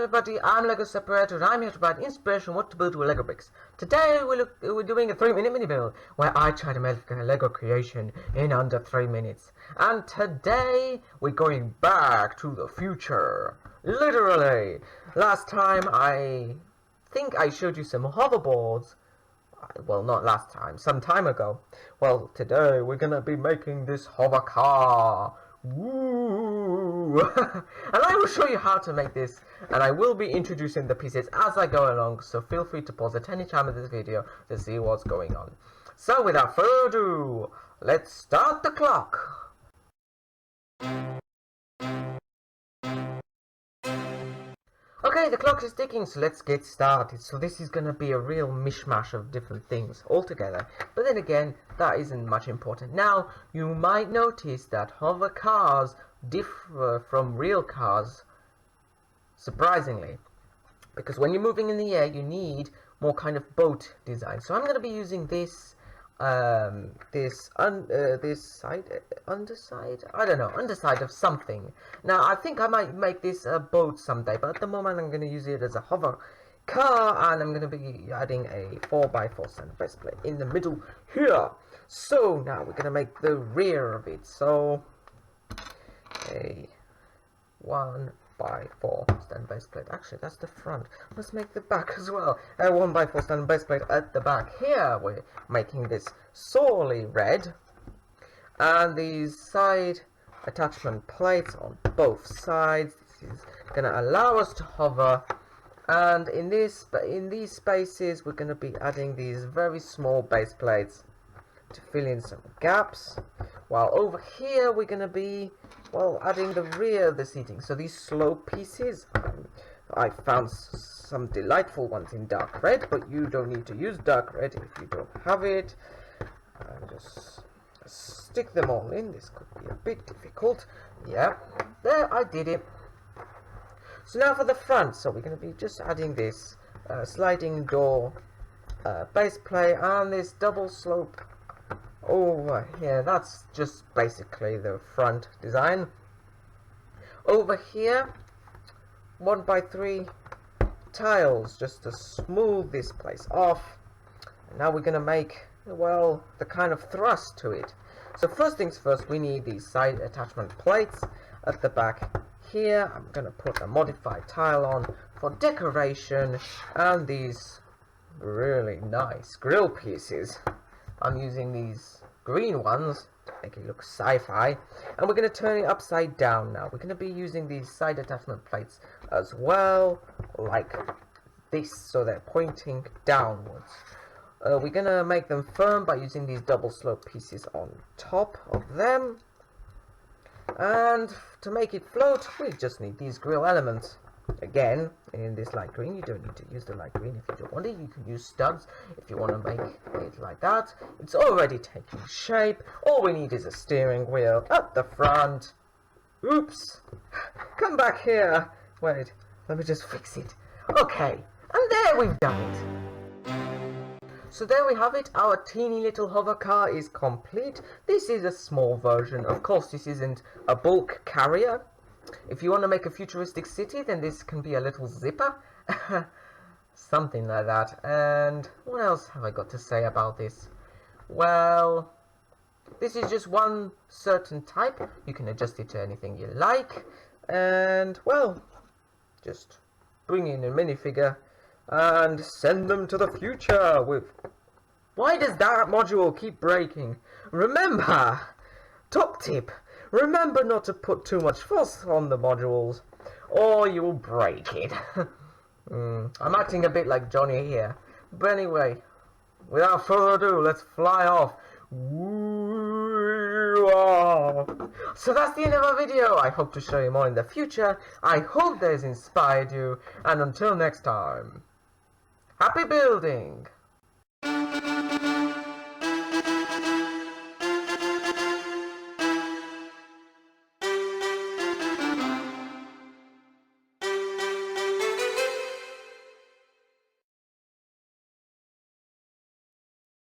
everybody, I'm LEGO Separator and I'm here to provide inspiration on what to build with LEGO bricks. Today we're doing a 3-minute mini build where I try to make a LEGO creation in under 3 minutes. And today we're going back to the future. Literally. Last time I think I showed you some hoverboards. Well, not last time, some time ago. Well, today we're gonna be making this hovercar. Woo! And I will show you how to make this, and I will be introducing the pieces as I go along, so feel free to pause at any time of this video to see what's going on. So without further ado, let's start the clock. Okay, the clock is ticking, so let's get started. So this is gonna be a real mishmash of different things altogether. But then again, that isn't much important. Now, you might notice that hover cars differ from real cars, surprisingly. Because when you're moving in the air, you need more kind of boat design. So I'm gonna be using this underside of something. Now I think I might make this a boat someday, but at the moment I'm going to use it as a hover car, and I'm going to be adding a 4x4 stand base plate in the middle here. So now we're going to make the rear of it. So a 1x4 stand base plate. Actually, that's the front. Let's make the back as well. A 1x4 stand base plate at the back. Here we're making this sorely red, and these side attachment plates on both sides. This is gonna allow us to hover, and in these spaces we're gonna be adding these very small base plates to fill in some gaps, while over here we're going to be, well, adding the rear of the seating. So these slope pieces, I found some delightful ones in dark red, but you don't need to use dark red if you don't have it. Just stick them all in. This could be a bit difficult. Yeah, there, I did it. So now for the front, so we're going to be just adding this sliding door base plate and this double slope over here. That's just basically the front design. Over here, 1x3 tiles just to smooth this place off. And now we're gonna make, well, the kind of thrust to it. So first things first, we need these side attachment plates at the back here. I'm gonna put a modified tile on for decoration, and these really nice grill pieces. I'm using these green ones to make it look sci-fi, and we're going to turn it upside down now. We're going to be using these side attachment plates as well, like this, so they're pointing downwards. We're going to make them firm by using these double slope pieces on top of them, and to make it float we just need these grill elements. Again, in this light green, you don't need to use the light green if you don't want it. You can use studs if you want to make it like that. It's already taking shape. All we need is a steering wheel at the front. Oops! Come back here. Wait, let me just fix it. Okay, and there we've done it. So there we have it. Our teeny little hover car is complete. This is a small version. Of course, this isn't a bulk carrier. If you want to make a futuristic city, then this can be a little zipper. Something like that. And what else have I got to say about this? Well, this is just one certain type. You can adjust it to anything you like. And, well, just bring in a minifigure and send them to the future with... Why does that module keep breaking? Remember, top tip. Remember not to put too much force on the modules, or you will break it. I'm acting a bit like Johnny here. But anyway, without further ado, let's fly off. So that's the end of our video. I hope to show you more in the future. I hope that has inspired you. And until next time, happy building!